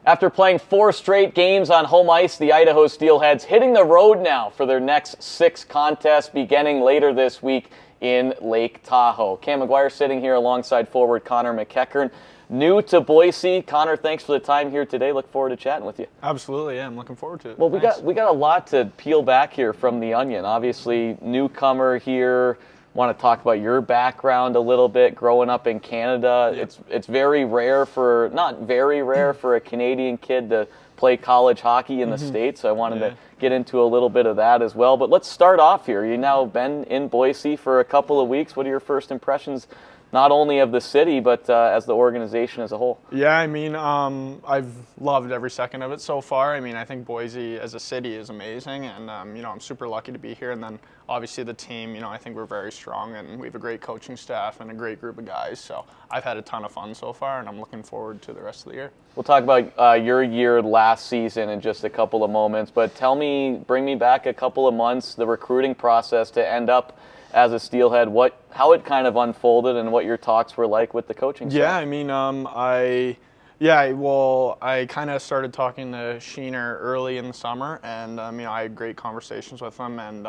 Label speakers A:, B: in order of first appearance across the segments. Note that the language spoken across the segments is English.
A: After playing 4 straight games on home ice, the Idaho Steelheads hitting the road now for their next 6 contests beginning later this week in Lake Tahoe. Cam McGuire sitting here alongside forward Connor MacEachern. New to Boise. Connor, thanks for the time here today. Look forward to chatting with you.
B: Absolutely, yeah, I'm looking forward to it.
A: Well, we got a lot to peel back here from the onion. Obviously, newcomer here. Want to talk about your background a little bit, growing up in Canada.
B: Yep.
A: It's very rare for, not very rare for a Canadian kid to play college hockey in the States, so I wanted to get into a little bit of that as well. But let's start off here. You've now been in Boise for a couple of weeks. What are your first impressions, not only of the city, but as the organization as a whole?
B: Yeah, I mean, I've loved every second of it so far. I mean, I think Boise as a city is amazing, and, I'm super lucky to be here. And then obviously the team, I think we're very strong, and we have a great coaching staff and a great group of guys. So I've had a ton of fun so far, and I'm looking forward to the rest of the year.
A: We'll talk about your year last season in just a couple of moments, but bring me back a couple of months, the recruiting process to end up as a Steelhead, how it kind of unfolded and what your talks were like with the coaching staff.
B: Yeah, I mean, I kind of started talking to Sheener early in the summer, and I had great conversations with him, and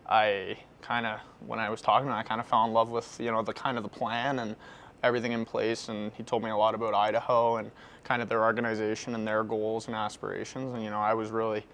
B: when I was talking to him, I kind of fell in love with the plan and everything in place, and he told me a lot about Idaho and kind of their organization and their goals and aspirations, and I was really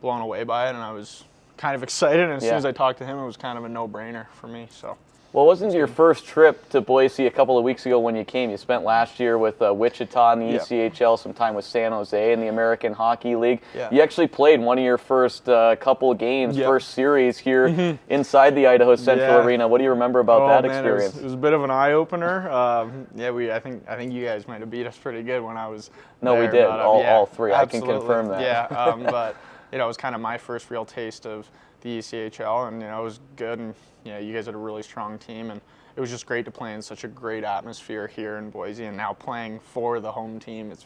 B: blown away by it, and I was kind of excited, and as soon as I talked to him, it was kind of a no-brainer for me. So,
A: well, wasn't your first trip to Boise a couple of weeks ago when you came? You spent last year with Wichita in the ECHL, some time with San Jose in the American Hockey League. Yeah. You actually played one of your first couple of games, first series here inside the Idaho Central Arena. What do you remember about that experience?
B: It was a bit of an eye-opener. I think you guys might have beat us pretty good when I was there.
A: We did, all three.
B: Absolutely.
A: I can confirm that.
B: Yeah, but it was kind of my first real taste of the ECHL, and it was good, and you guys had a really strong team, and it was just great to play in such a great atmosphere here in Boise, and now playing for the home team, it's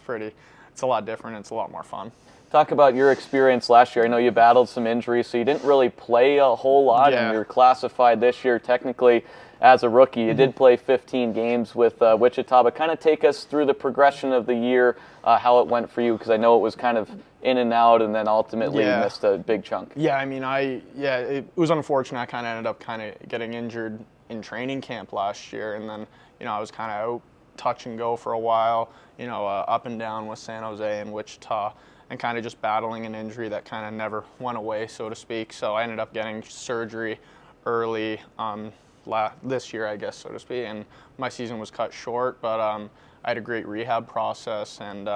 B: a lot different, it's a lot more fun.
A: Talk about your experience last year. I know you battled some injuries, so you didn't really play a whole lot, and you're classified this year technically as a rookie. You did play 15 games with Wichita, but kind of take us through the progression of the year, how it went for you, because I know it was kind of in and out, and then ultimately you missed a big chunk.
B: Yeah, I mean, it was unfortunate. I kind of ended up getting injured in training camp last year, and then, I was kind of out touch and go for a while, up and down with San Jose and Wichita, and kind of just battling an injury that kind of never went away, so to speak. So I ended up getting surgery early this year, I guess, so to speak, and my season was cut short, but I had a great rehab process, and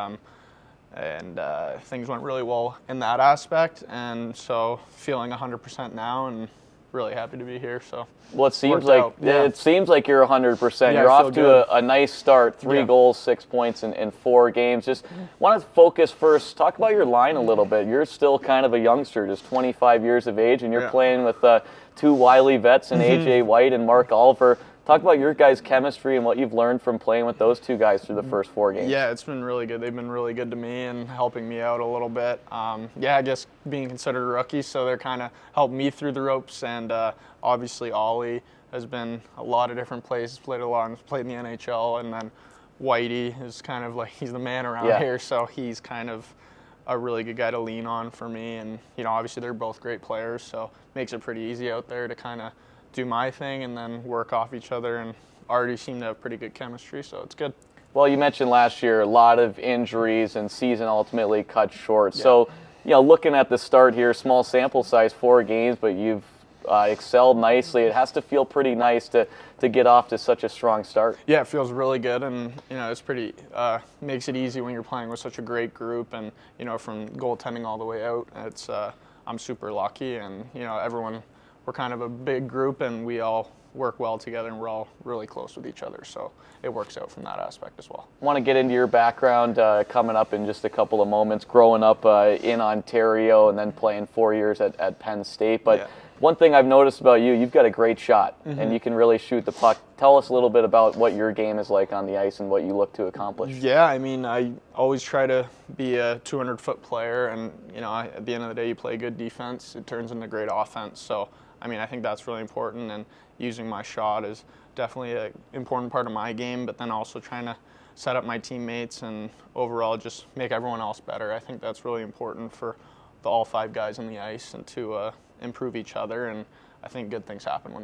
B: things went really well in that aspect, and so feeling 100% now, and really happy to be here. So,
A: well, it seems like you're 100%. You're off to a nice start. 3 goals, 6 points in 4 games. Just want to focus first. Talk about your line a little bit. You're still kind of a youngster, just 25 years of age, and you're playing with 2 wily vets in AJ White and Mark Oliver. Talk about your guys' chemistry and what you've learned from playing with those 2 guys through the first 4 games.
B: Yeah, it's been really good. They've been really good to me and helping me out a little bit. I guess being considered a rookie, so they're kind of helped me through the ropes. And obviously Ollie has been a lot of different places, played in the NHL. And then Whitey is kind of like, he's the man around here, so he's kind of a really good guy to lean on for me. And, obviously they're both great players, so it makes it pretty easy out there to kind of do my thing and then work off each other, and already seem to have pretty good chemistry, so it's good.
A: Well, you mentioned last year a lot of injuries and season ultimately cut short. So, looking at the start here, small sample size, 4 games, but you've excelled nicely. It has to feel pretty nice to get off to such a strong start.
B: Yeah, it feels really good, and it's pretty makes it easy when you're playing with such a great group, and from goaltending all the way out. It's I'm super lucky, and everyone. We're kind of a big group, and we all work well together, and we're all really close with each other, so it works out from that aspect as well.
A: I want to get into your background coming up in just a couple of moments, growing up in Ontario and then playing 4 years at Penn State. But one thing I've noticed about you, you've got a great shot, and you can really shoot the puck. Tell us a little bit about what your game is like on the ice and what you look to accomplish.
B: Yeah, I mean, I always try to be a 200-foot player, and, at the end of the day, you play good defense, it turns into great offense. So, I think that's really important, and using my shot is definitely an important part of my game, but then also trying to set up my teammates, and overall just make everyone else better. I think that's really important for all 5 guys on the ice, and to improve each other. And I think good things happen when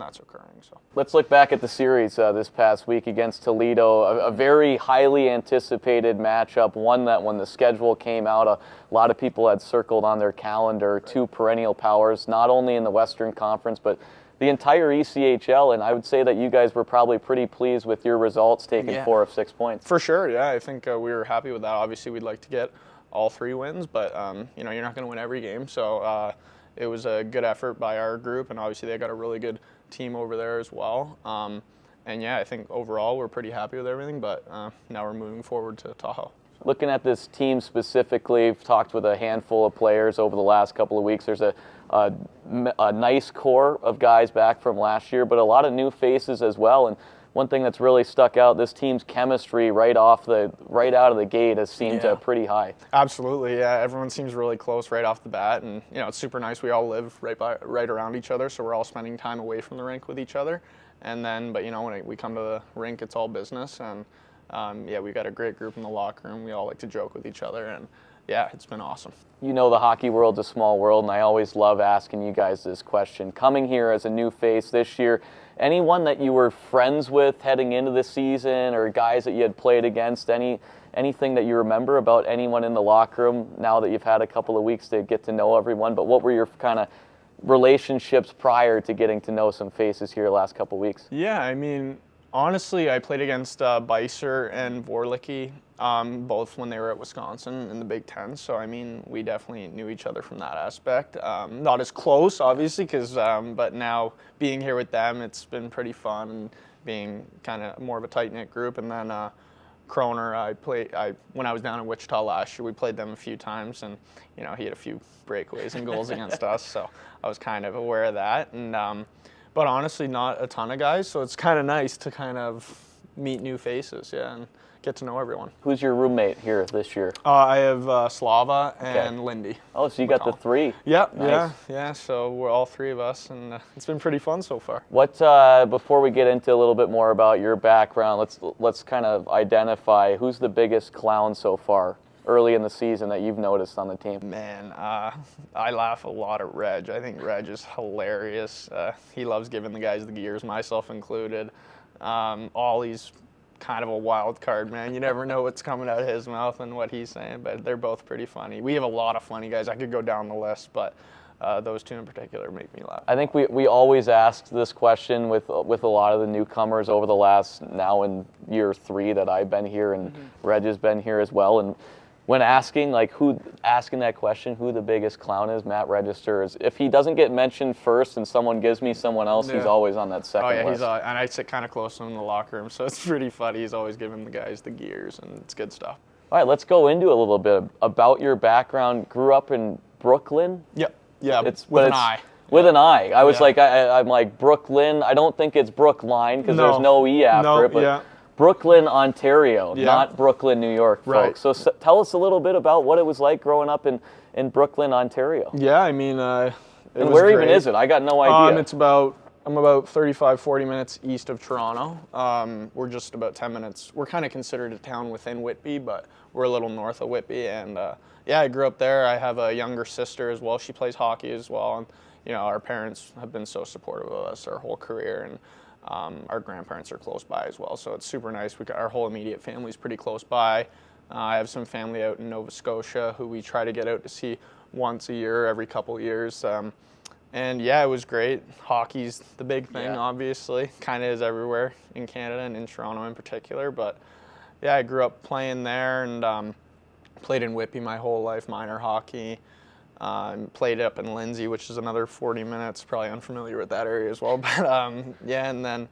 B: that's occurring. So
A: let's look back at the series this past week against Toledo. A very highly anticipated matchup, one that when the schedule came out, a lot of people had circled on their calendar. 2 perennial powers, not only in the Western Conference, but the entire ECHL, and I would say that you guys were probably pretty pleased with your results, taking 4 of 6 points.
B: For sure, yeah. I think we were happy with that. Obviously, we'd like to get all 3 wins, but you're not going to win every game. So it was a good effort by our group, and obviously they got a really good team over there as well. And yeah, I think overall we're pretty happy with everything, but now we're moving forward to Tahoe.
A: Looking at this team specifically, I've talked with a handful of players over the last couple of weeks. There's a nice core of guys back from last year, but a lot of new faces as well. And one thing that's really stuck out, this team's chemistry right out of the gate has seemed pretty high.
B: Absolutely, yeah. Everyone seems really close right off the bat, and it's super nice. We all live right around each other, so we're all spending time away from the rink with each other. And then, but when we come to the rink, it's all business. And we got a great group in the locker room. We all like to joke with each other, and yeah, it's been awesome.
A: The hockey world's a small world, and I always love asking you guys this question. Coming here as a new face this year, anyone that you were friends with heading into the season, or guys that you had played against, anything that you remember about anyone in the locker room now that you've had a couple of weeks to get to know everyone? But what were your kind of relationships prior to getting to know some faces here the last couple of weeks?
B: Yeah, I mean, honestly, I played against Beiser and Vorlicki, both when they were at Wisconsin in the Big Ten. So, I mean, we definitely knew each other from that aspect. Not as close, obviously, but now being here with them, it's been pretty fun, and being kind of more of a tight-knit group. And then Kroner, when I was down in Wichita last year, we played them a few times, and he had a few breakaways and goals against us, so I was kind of aware of that. And but honestly, not a ton of guys, so it's kind of nice to kind of meet new faces, and get to know everyone.
A: Who's your roommate here this year?
B: I have Slava and Lindy.
A: Oh, so you got the 3.
B: Yep,
A: nice.
B: Yeah. So we're all 3 of us, and it's been pretty fun so far.
A: What before we get into a little bit more about your background, let's kind of identify who's the biggest clown so far early in the season that you've noticed on the team.
B: Man, I laugh a lot at Reg. I think Reg is hilarious. He loves giving the guys the gears, myself included. Ollie's kind of a wild card, man. You never know what's coming out of his mouth and what he's saying, but they're both pretty funny. We have a lot of funny guys. I could go down the list, but those 2 in particular make me laugh.
A: I think we always ask this question with a lot of the newcomers over the last, now in year 3 that I've been here, and Reg has been here as well. And when asking that question, who the biggest clown is, Matt registers. If he doesn't get mentioned first and someone gives me someone else, he's always on that second list.
B: And I sit kind of close to him in the locker room, so it's pretty funny. He's always giving the guys the gears, and it's good stuff.
A: All right, let's go into a little bit about your background. Grew up in Brooklyn?
B: Yep. Yeah, with an I.
A: With an I. I was like, I'm like, Brooklyn. I don't think it's Brookline, because there's no E after it, but Brooklyn, Ontario, not Brooklyn, New York, folks. So tell us a little bit about what it was like growing up in Brooklyn, Ontario.
B: Yeah, I mean, and
A: where even is it? I got no idea.
B: I'm about 35, 40 minutes east of Toronto. We're just about 10 minutes. We're kind of considered a town within Whitby, but we're a little north of Whitby. And I grew up there. I have a younger sister as well. She plays hockey as well. And our parents have been so supportive of us our whole career. And our grandparents are close by as well, so it's super nice. Our whole immediate family is pretty close by. I have some family out in Nova Scotia who we try to get out to see once a year, every couple of years. And it was great. Hockey's the big thing, obviously. Kind of is everywhere in Canada and in Toronto in particular. But I grew up playing there, and played in Whitby my whole life, minor hockey. Played up in Lindsay, which is another 40 minutes. Probably unfamiliar with that area as well, but and then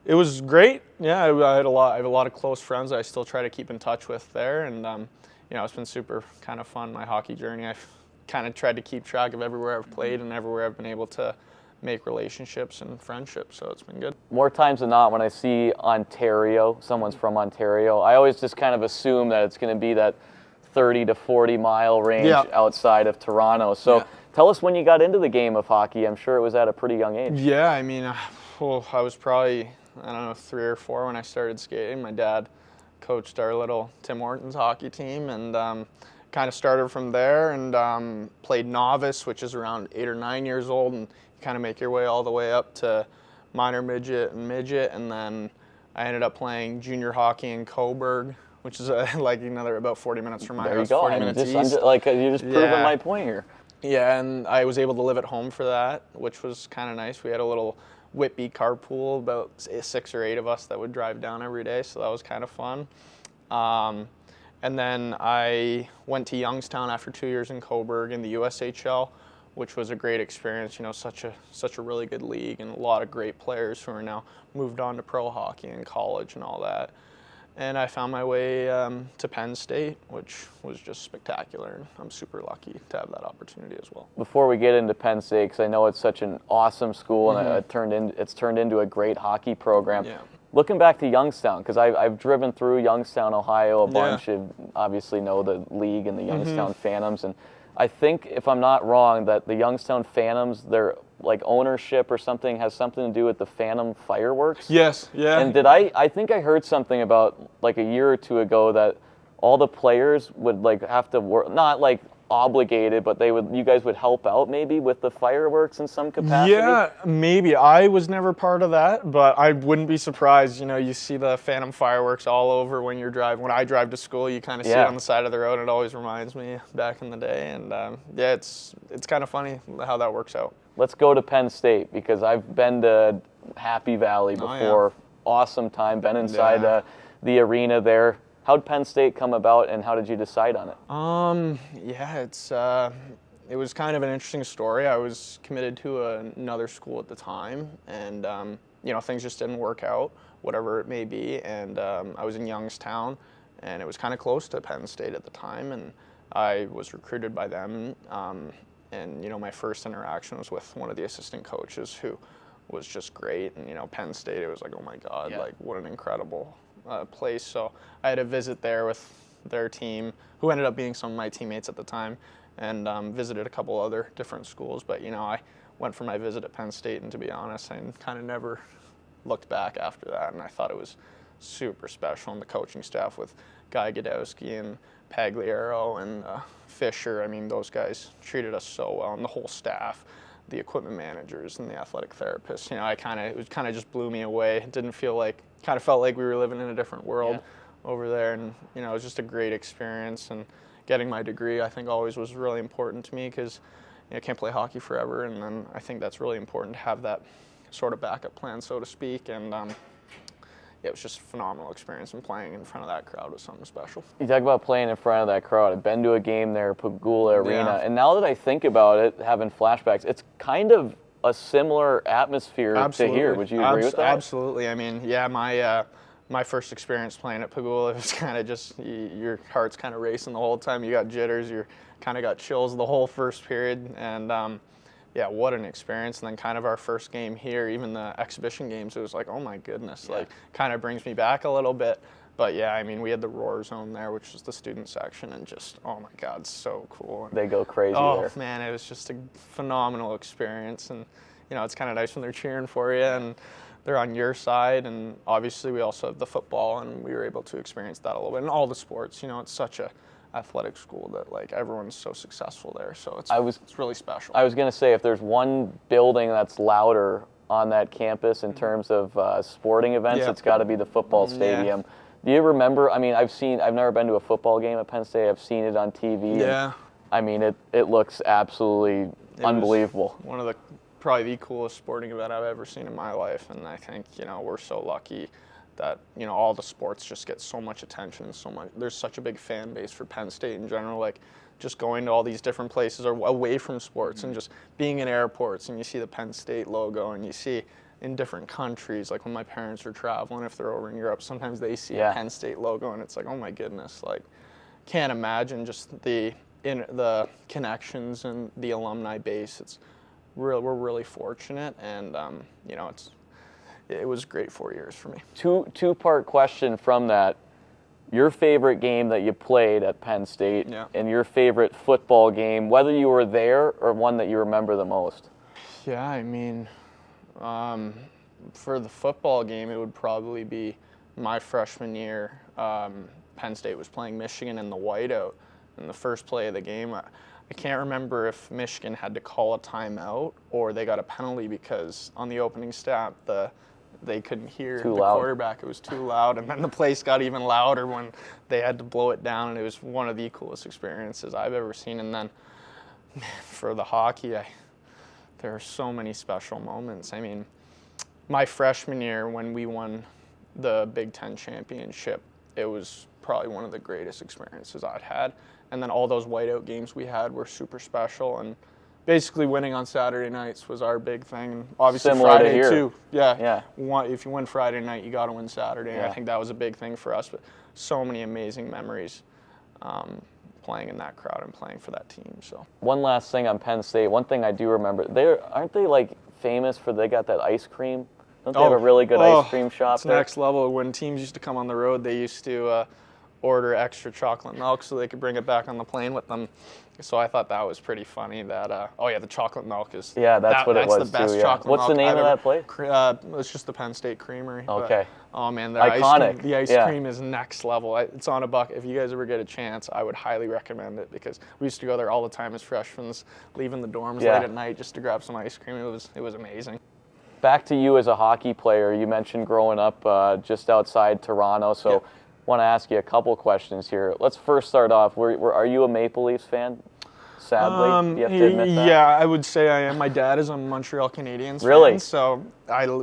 B: it was great. I have a lot of close friends that I still try to keep in touch with there, and it's been super kind of fun, my hockey journey. I've kind of tried to keep track of everywhere I've played and everywhere I've been able to make relationships and friendships, so it's been good.
A: More times than not, when I see Ontario, someone's from Ontario, I always just kind of assume that it's going to be that 30 to 40 mile range outside of Toronto. So tell us when you got into the game of hockey. I'm sure it was at a pretty young age.
B: Yeah, I mean, I was probably, 3 or 4 when I started skating. My dad coached our little Tim Hortons hockey team, and kind of started from there, and played novice, which is around 8 or 9 years old, and you kind of make your way all the way up to minor midget, and then I ended up playing junior hockey in Cobourg, which is like another about 40 minutes from my house.
A: There you go.
B: 40 minutes east.
A: You're just proving my point here.
B: Yeah, and I was able to live at home for that, which was kind of nice. We had a little Whitby carpool, about 6 or 8 of us that would drive down every day, so that was kind of fun. And then I went to Youngstown after 2 years in Cobourg in the USHL, which was a great experience. You know, such a really good league, and a lot of great players who are now moved on to pro hockey and college and all that. And I found my way to Penn State, which was just spectacular, and I'm super lucky to have that opportunity as well.
A: Before we get into Penn State, because I know it's such an awesome school, and it's turned into a great hockey program.
B: Yeah.
A: Looking back to Youngstown, because I've driven through Youngstown, Ohio a bunch. You obviously know the league and the Youngstown Phantoms, and I think, if I'm not wrong, that the Youngstown Phantoms, their like ownership or something has something to do with the Phantom fireworks.
B: Yes, yeah.
A: And I think I heard something about like a year or two ago that all the players would like have to work, not like obligated, but you guys would help out maybe with the fireworks in some capacity?
B: Yeah, maybe. I was never part of that, but I wouldn't be surprised. You know, you see the Phantom fireworks all over when you're driving. When I drive to school, you kind of see it on the side of the road. It always reminds me back in the day. And yeah, it's kind of funny how that works out.
A: Let's go to Penn State, because I've been to Happy Valley before. Awesome time, been inside the arena there. How'd Penn State come about, and how did you decide on it?
B: Yeah, it was kind of an interesting story. I was committed to another school at the time, and you know, things just didn't work out, whatever it may be. And I was in Youngstown, and it was kind of close to Penn State at the time, and I was recruited by them. And you know, my first interaction was with one of the assistant coaches, who was just great. And you know, Penn State, it was like, oh my God, like what an incredible place. So I had a visit there with their team, who ended up being some of my teammates at the time, and visited a couple other different schools. But you know, I went for my visit at Penn State, and to be honest, I kind of never looked back after that. And I thought it was super special, and the coaching staff with Guy Godowski and Pagliaro and Fisher. I mean, those guys treated us so well, and the whole staff, the equipment managers and the athletic therapists. You know, it kind of just blew me away. It didn't feel like, kind of felt like we were living in a different world over there. And you know, it was just a great experience. And getting my degree, I think, always was really important to me, because you know, I can't play hockey forever, and then I think that's really important to have that sort of backup plan, so to speak. And yeah, it was just a phenomenal experience, and playing in front of that crowd was something special.
A: You talk about playing in front of that crowd. I've been to a game there, Pagula Arena, and now that I think about it, having flashbacks, it's kind of a similar atmosphere to here. Would you agree with that?
B: Absolutely. I mean, yeah, my first experience playing at Pagula, it was kind of just, your heart's kind of racing the whole time. You got jitters, you kind of got chills the whole first period, and yeah, what an experience. And then kind of our first game here, even the exhibition games, it was like, oh my goodness, like kind of brings me back a little bit. But yeah, I mean, we had the Roar Zone there, which is the student section, and just, oh my God, so cool. And
A: they go crazy there.
B: Oh man, it was just a phenomenal experience. And you know, it's kind of nice when they're cheering for you and they're on your side. And obviously we also have the football, and we were able to experience that a little bit. And all the sports, you know, it's such a athletic school that like everyone's so successful there, so it's really special.
A: I was going to say, if there's one building that's louder on that campus in terms of sporting events, it's got to be the football stadium. Do you remember? I mean, I've never been to a football game at Penn State. I've seen it on TV.
B: Yeah.
A: I mean, it looks absolutely unbelievable.
B: One of probably the coolest sporting event I've ever seen in my life, and I think, you know, we're so lucky that, you know, all the sports just get so much attention, and there's such a big fan base for Penn State in general. Like, just going to all these different places or away from sports, and just being in airports, and you see the Penn State logo, and you see in different countries, like when my parents are traveling, if they're over in Europe, sometimes they see a Penn State logo, and it's like, oh my goodness, like, can't imagine just the connections and the alumni base. We're really fortunate, and you know, it was great 4 years for me.
A: Two-part question from that. Your favorite game that you played at Penn State, and your favorite football game, whether you were there or one that you remember the most.
B: Yeah, I mean, for the football game, it would probably be my freshman year Penn State was playing Michigan in the whiteout in the first play of the game. I can't remember if Michigan had to call a timeout or they got a penalty because on the opening snap they couldn't hear the quarterback. It was too loud, and then the place got even louder when they had to blow it down, and it was one of the coolest experiences I've ever seen. And then for the hockey, there are so many special moments. I mean, my freshman year when we won the Big Ten championship, it was probably one of the greatest experiences I'd had. And then all those whiteout games we had were super special. And basically winning on Saturday nights was our big thing. And obviously
A: Similar
B: Friday
A: to here.
B: too. Yeah. If you win Friday night, you got to win Saturday. And I think that was a big thing for us. But so many amazing memories playing in that crowd and playing for that team. So
A: one last thing on Penn State. One thing I do remember, aren't they like famous for they got that ice cream? Don't they have a really good ice cream shop
B: it's
A: there?
B: Next level. When teams used to come on the road, they used to order extra chocolate milk so they could bring it back on the plane with them. So I thought that was pretty funny. That the chocolate milk is
A: that's what it was
B: the best
A: too. Yeah.
B: Chocolate
A: What's
B: milk
A: the name of that place?
B: It's just the Penn State Creamery.
A: Okay.
B: But, oh man, their
A: iconic.
B: The ice cream is next level. It's on a buck. If you guys ever get a chance, I would highly recommend it because we used to go there all the time as freshmen, leaving the dorms late at night just to grab some ice cream. It was amazing.
A: Back to you as a hockey player. You mentioned growing up just outside Toronto, so want to ask you a couple questions here. Let's first start off. Are you a Maple Leafs fan? Sadly, you have to admit that.
B: Yeah, I would say I am. My dad is a Montreal Canadiens fan, so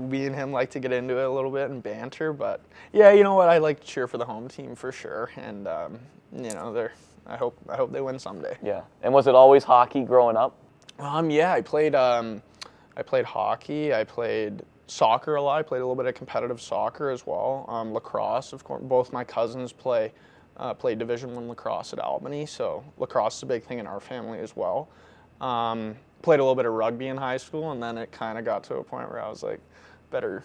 B: we and him like to get into it a little bit and banter. But yeah, you know what? I like to cheer for the home team for sure, and I hope they win someday.
A: Yeah. And was it always hockey growing up?
B: Yeah, I played hockey. I played soccer a lot. I played a little bit of competitive soccer as well. Lacrosse, of course. Both my cousins played Division I lacrosse at Albany, so lacrosse is a big thing in our family as well. Played a little bit of rugby in high school, and then it kind of got to a point where I was like, better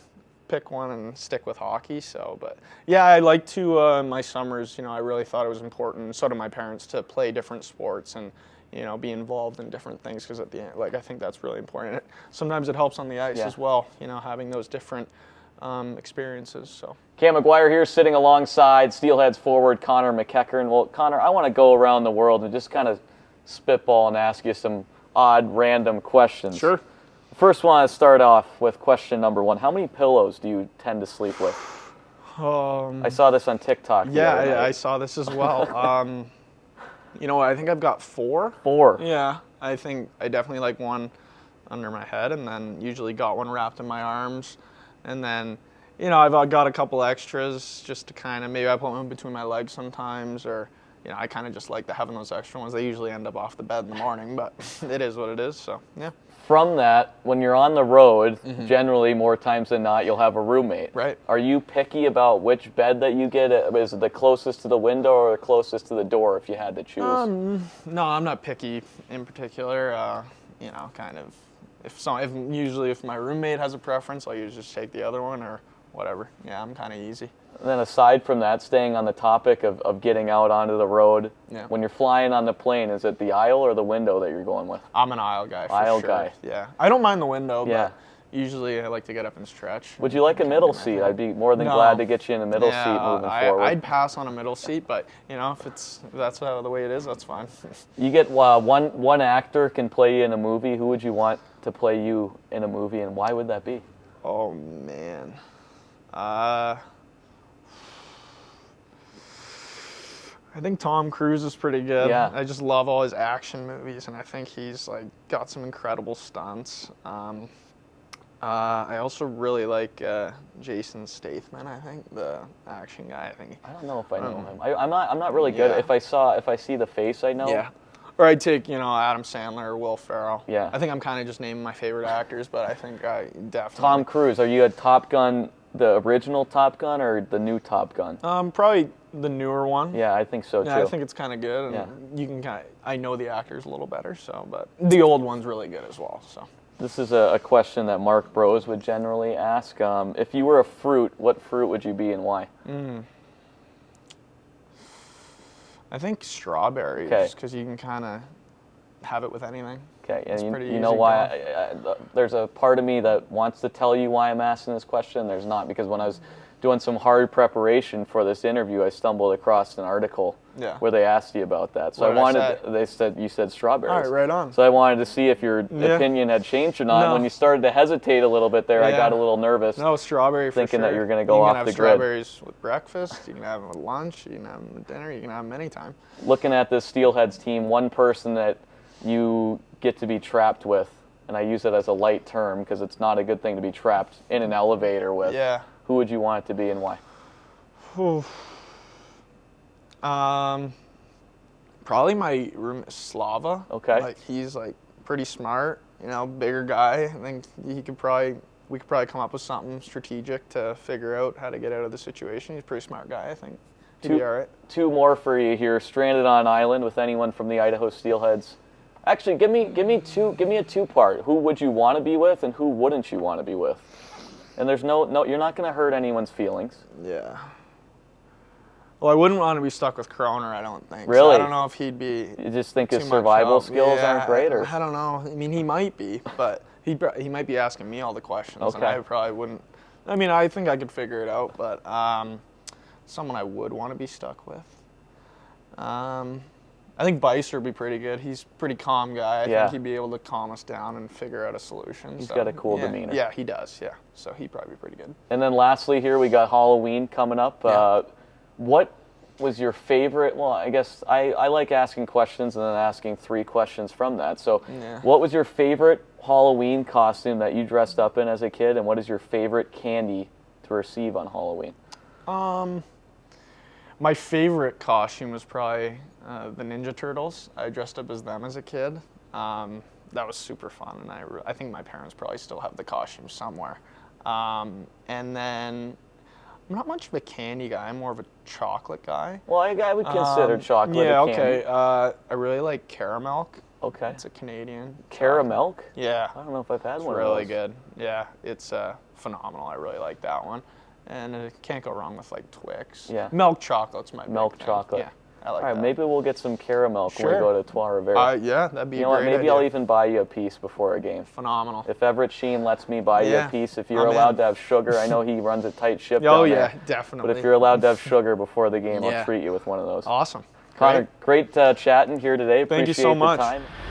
B: pick one and stick with hockey. So, but yeah, I like to my summers. I really thought it was important, and so did my parents, to play different sports and be involved in different things, because at the end, I think that's really important. Sometimes it helps on the ice as well, having those different experiences. So
A: Cam McGuire here, sitting alongside Steelheads forward Connor MacEachern. Well, Connor, I want to go around the world and just kind of spitball and ask you some odd, random questions.
B: Sure.
A: First, want to start off with question number one. How many pillows do you tend to sleep with? I saw this on TikTok.
B: Yeah, I saw this as well. I think I've got 4.
A: 4?
B: Yeah, I think I definitely like one under my head, and then usually got one wrapped in my arms. And then, I've got a couple extras just to kind of, maybe I put one between my legs sometimes, or, I kind of just like having those extra ones. They usually end up off the bed in the morning, but it is what it is, so, yeah.
A: From that, when you're on the road, generally more times than not, you'll have a roommate.
B: Right.
A: Are you picky about which bed that you get? Is it the closest to the window or the closest to the door if you had to choose?
B: No, I'm not picky in particular. Kind of, if my roommate has a preference, I'll usually just take the other one or whatever. Yeah, I'm kind of easy.
A: And then aside from that, staying on the topic of getting out onto the road, when you're flying on the plane, is it the aisle or the window that you're going with?
B: I'm an aisle guy for
A: Aisle
B: sure.
A: guy.
B: Yeah. I don't mind the window, but usually I like to get up and stretch.
A: Would you like a middle seat? I'd be more than glad to get you in a middle seat moving forward.
B: I'd pass on a middle seat, but if that's the way it is, that's fine.
A: You get one actor can play you in a movie. Who would you want to play you in a movie, and why would that be?
B: Oh man. I think Tom Cruise is pretty good.
A: Yeah.
B: I just love all his action movies, and I think he's got some incredible stunts. I also really like Jason Statham. I think the action guy.
A: I don't know if I know him. I'm not really good. If I see the face, I know.
B: Yeah. Or I'd take Adam Sandler or Will Ferrell.
A: Yeah.
B: I think I'm kind of just naming my favorite actors, but I think I definitely.
A: Tom Cruise. Are you a Top Gun, the original Top Gun, or the new Top Gun?
B: Probably the newer one.
A: Yeah, I think so too.
B: Yeah, I think it's kind of good, and you can I know the actors a little better, so, but the old one's really good as well. So.
A: This is a question that Mark Bros would generally ask. If you were a fruit, what fruit would you be and why?
B: I think strawberries, because you can kind of have it with anything.
A: Okay, and you know why? There's a part of me that wants to tell you why I'm asking this question. There's not, because when I was doing some hard preparation for this interview, I stumbled across an article where they asked you about that. So you said strawberries.
B: All right, right on.
A: So I wanted to see if your opinion had changed or not.
B: No.
A: When you started to hesitate a little bit there, I got a little nervous.
B: No, strawberry for
A: thinking
B: sure.
A: that you're going to go off the grid.
B: You can have strawberries with breakfast, you can have them with lunch, you can have them with dinner, you can have them anytime.
A: Looking at this Steelheads team, one person that you get to be trapped with, and I use it as a light term because it's not a good thing to be trapped in an elevator with.
B: Yeah.
A: Who would you want it to be and why?
B: Probably my roommate Slava.
A: Okay.
B: Like he's like pretty smart, bigger guy. I think we could probably come up with something strategic to figure out how to get out of the situation. He's a pretty smart guy, I think. He'd be all right.
A: Two more for you here. Stranded on island with anyone from the Idaho Steelheads. Actually, give me a two-part. Who would you want to be with and who wouldn't you want to be with? And there's no you're not going to hurt anyone's feelings.
B: Yeah. Well, I wouldn't want to be stuck with Kroner, I don't think.
A: Really?
B: So I don't know if he'd be.
A: You just think his survival skills aren't great, or?
B: I don't know. I mean, he might be, but he might be asking me all the questions, and I probably wouldn't. I mean, I think I could figure it out, but someone I would want to be stuck with. I think Beiser would be pretty good. He's a pretty calm guy. I think he'd be able to calm us down and figure out a solution.
A: He's got a cool demeanor.
B: Yeah, he does, yeah. So he'd probably be pretty good.
A: And then lastly here, we got Halloween coming up.
B: Yeah.
A: What was your favorite? Well, I guess I like asking questions and then asking 3 questions from that. So what was your favorite Halloween costume that you dressed up in as a kid, and what is your favorite candy to receive on Halloween?
B: My favorite costume was probably the Ninja Turtles. I dressed up as them as a kid. That was super fun, and I think my parents probably still have the costume somewhere. And then I'm not much of a candy guy. I'm more of a chocolate guy.
A: Well, I would consider chocolate
B: a
A: candy.
B: Okay. I really like Caramel.
A: Okay.
B: It's a Canadian.
A: Caramel?
B: Yeah.
A: I don't know if I've had one
B: of those. Really good. Yeah, it's phenomenal. I really like that one. And can't go wrong with like Twix.
A: Yeah.
B: Milk chocolate's my
A: milk chocolate.
B: Yeah, I like
A: that. All right, maybe we'll get some caramel when we go to Trois Rivières.
B: Yeah, that'd be a great
A: what, maybe
B: idea.
A: I'll even buy you a piece before a game.
B: Phenomenal.
A: If Everett Sheen lets me buy you a piece, if you're allowed to have sugar, I know he runs a tight ship down there.
B: Definitely.
A: But if you're allowed to have sugar before the game, I'll treat you with one of those.
B: Awesome.
A: Connor, great chatting here today.
B: Thank you so much.
A: Appreciate the time.